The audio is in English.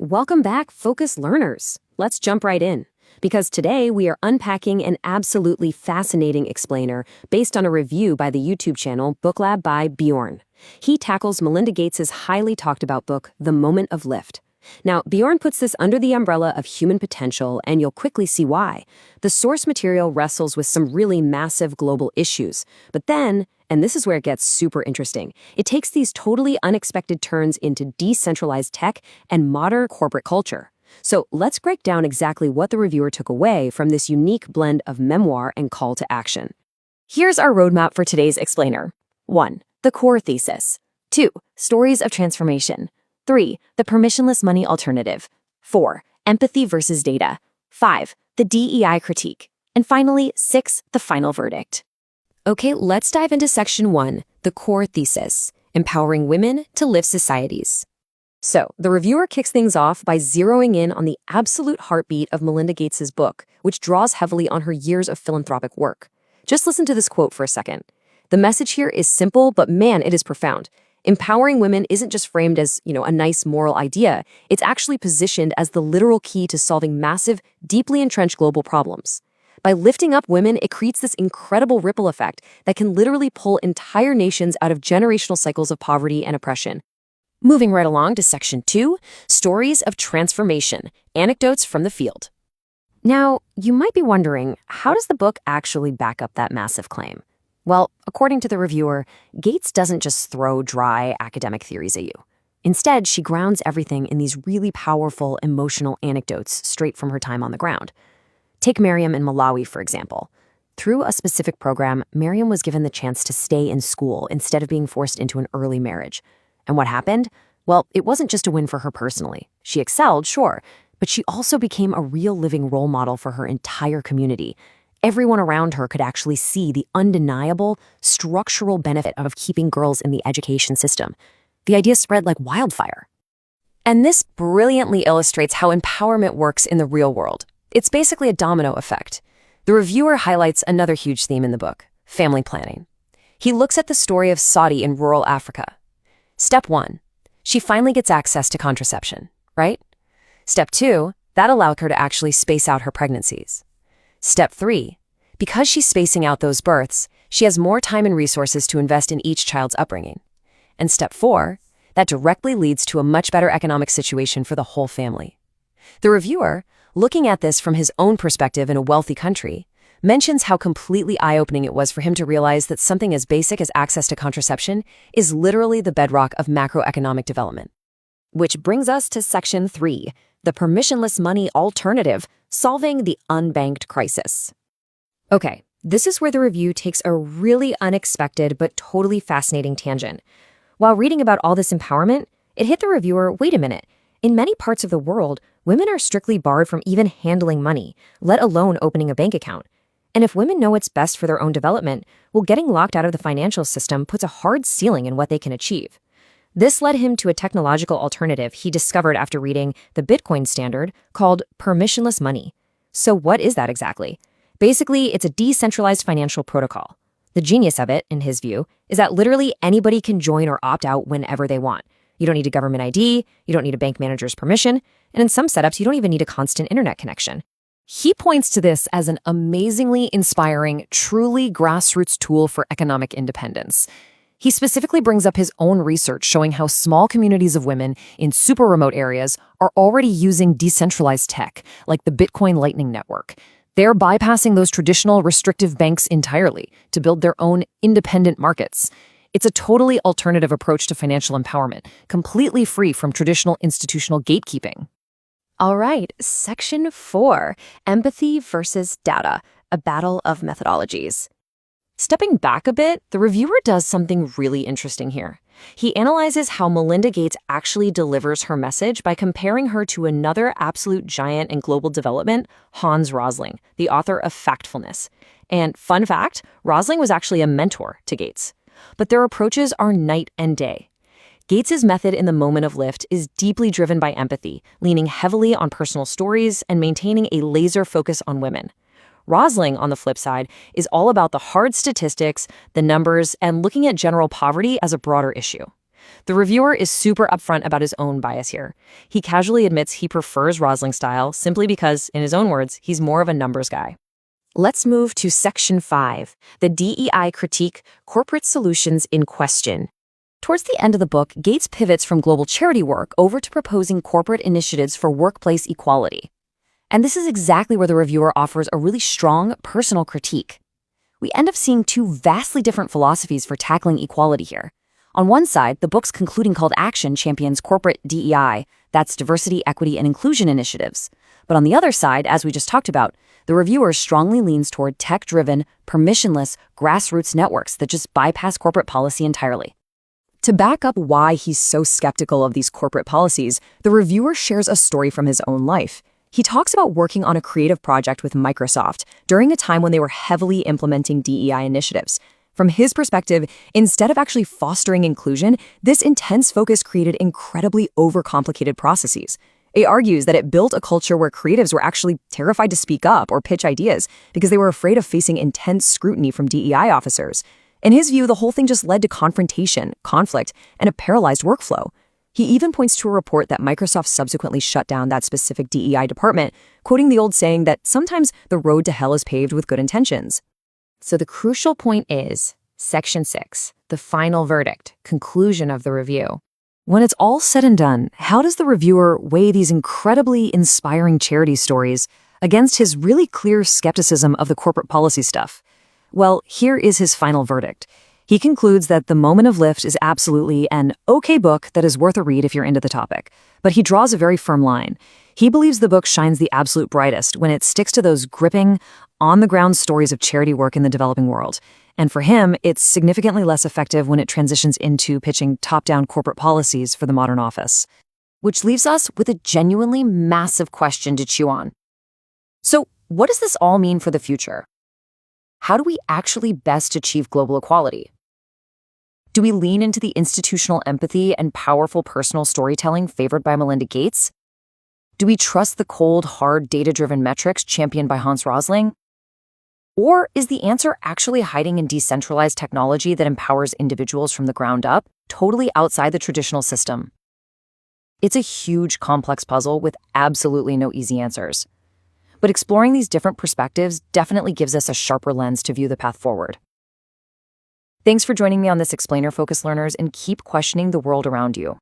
welcome back, focused learners. Let's jump right in. Because today we are unpacking an absolutely fascinating explainer based on a review by the YouTube channel Book Lab by Bjorn. He tackles Melinda Gates' highly talked about book, The Moment of Lift. Now, Bjorn puts this under the umbrella of human potential, and you'll quickly see why. The source material wrestles with some really massive global issues. But then, and this is where it gets super interesting, it takes these totally unexpected turns into decentralized tech and modern corporate culture. So let's break down exactly what the reviewer took away from this unique blend of memoir and call to action. Here's our roadmap for today's explainer. 1. The core thesis. 2. Stories of transformation. 3. The permissionless money alternative. 4. Empathy versus data. 5. The DEI critique. And finally, 6. The final verdict. Okay, let's dive into section 1, the core thesis, empowering women to lift societies. So, the reviewer kicks things off by zeroing in on the absolute heartbeat of Melinda Gates' book, which draws heavily on her years of philanthropic work. Just listen to this quote for a second. The message here is simple, but man, it is profound. Empowering women isn't just framed as, a nice moral idea. It's actually positioned as the literal key to solving massive, deeply entrenched global problems. By lifting up women, it creates this incredible ripple effect that can literally pull entire nations out of generational cycles of poverty and oppression. Moving right along to section 2, stories of transformation, anecdotes from the field. Now, you might be wondering, how does the book actually back up that massive claim? Well, according to the reviewer, Gates doesn't just throw dry academic theories at you. Instead, she grounds everything in these really powerful, emotional anecdotes straight from her time on the ground. Take Miriam in Malawi, for example. Through a specific program, Miriam was given the chance to stay in school instead of being forced into an early marriage. And what happened? Well, it wasn't just a win for her personally. She excelled, sure, but she also became a real living role model for her entire community. Everyone around her could actually see the undeniable structural benefit of keeping girls in the education system. The idea spread like wildfire. And this brilliantly illustrates how empowerment works in the real world. It's basically a domino effect. The reviewer highlights another huge theme in the book, family planning. He looks at the story of Saudi in rural Africa. Step 1, she finally gets access to contraception, right? Step 2, that allowed her to actually space out her pregnancies. Step 3, because she's spacing out those births, she has more time and resources to invest in each child's upbringing. And step 4, that directly leads to a much better economic situation for the whole family. The reviewer, looking at this from his own perspective in a wealthy country, mentions how completely eye-opening it was for him to realize that something as basic as access to contraception is literally the bedrock of macroeconomic development. Which brings us to section 3, the permissionless money alternative, solving the unbanked crisis. Okay, this is where the review takes a really unexpected but totally fascinating tangent. While reading about all this empowerment, it hit the reviewer, wait a minute, in many parts of the world, women are strictly barred from even handling money, let alone opening a bank account. And if women know what's best for their own development, well, getting locked out of the financial system puts a hard ceiling in what they can achieve. This led him to a technological alternative he discovered after reading the Bitcoin standard called permissionless money. So what is that exactly? Basically, it's a decentralized financial protocol. The genius of it, in his view, is that literally anybody can join or opt out whenever they want. You don't need a government ID, you don't need a bank manager's permission, and in some setups, you don't even need a constant internet connection. He points to this as an amazingly inspiring, truly grassroots tool for economic independence. He specifically brings up his own research showing how small communities of women in super remote areas are already using decentralized tech, like the Bitcoin Lightning Network. They're bypassing those traditional restrictive banks entirely to build their own independent markets. It's a totally alternative approach to financial empowerment, completely free from traditional institutional gatekeeping. All right, section 4, empathy versus data, a battle of methodologies. Stepping back a bit, the reviewer does something really interesting here. He analyzes how Melinda Gates actually delivers her message by comparing her to another absolute giant in global development, Hans Rosling, the author of Factfulness. And fun fact, Rosling was actually a mentor to Gates. But their approaches are night and day. Gates' method in The Moment of Lift is deeply driven by empathy, leaning heavily on personal stories and maintaining a laser focus on women. Rosling, on the flip side, is all about the hard statistics, the numbers, and looking at general poverty as a broader issue. The reviewer is super upfront about his own bias here. He casually admits he prefers Rosling's style simply because, in his own words, he's more of a numbers guy. Let's move to Section 5, the DEI critique, corporate solutions in question. Towards the end of the book, Gates pivots from global charity work over to proposing corporate initiatives for workplace equality. And this is exactly where the reviewer offers a really strong personal critique. We end up seeing two vastly different philosophies for tackling equality here. On one side, the book's concluding call to action champions corporate DEI, that's diversity, equity, and inclusion initiatives. But on the other side, as we just talked about, the reviewer strongly leans toward tech-driven, permissionless, grassroots networks that just bypass corporate policy entirely. To back up why he's so skeptical of these corporate policies, the reviewer shares a story from his own life. He talks about working on a creative project with Microsoft during a time when they were heavily implementing DEI initiatives. From his perspective, instead of actually fostering inclusion, this intense focus created incredibly overcomplicated processes. It argues that it built a culture where creatives were actually terrified to speak up or pitch ideas because they were afraid of facing intense scrutiny from DEI officers. In his view, the whole thing just led to confrontation, conflict, and a paralyzed workflow. He even points to a report that Microsoft subsequently shut down that specific DEI department, quoting the old saying that sometimes the road to hell is paved with good intentions. So the crucial point is Section 6, the final verdict, conclusion of the review. When it's all said and done, how does the reviewer weigh these incredibly inspiring charity stories against his really clear skepticism of the corporate policy stuff? Well, here is his final verdict. He concludes that The Moment of Lift is absolutely an okay book that is worth a read if you're into the topic. But he draws a very firm line. He believes the book shines the absolute brightest when it sticks to those gripping, on-the-ground stories of charity work in the developing world. And for him, it's significantly less effective when it transitions into pitching top-down corporate policies for the modern office. Which leaves us with a genuinely massive question to chew on. So, what does this all mean for the future? How do we actually best achieve global equality? Do we lean into the institutional empathy and powerful personal storytelling favored by Melinda Gates? Do we trust the cold, hard, data-driven metrics championed by Hans Rosling? Or is the answer actually hiding in decentralized technology that empowers individuals from the ground up, totally outside the traditional system? It's a huge, complex puzzle with absolutely no easy answers. But exploring these different perspectives definitely gives us a sharper lens to view the path forward. Thanks for joining me on this Explainer Focus, learners, and keep questioning the world around you.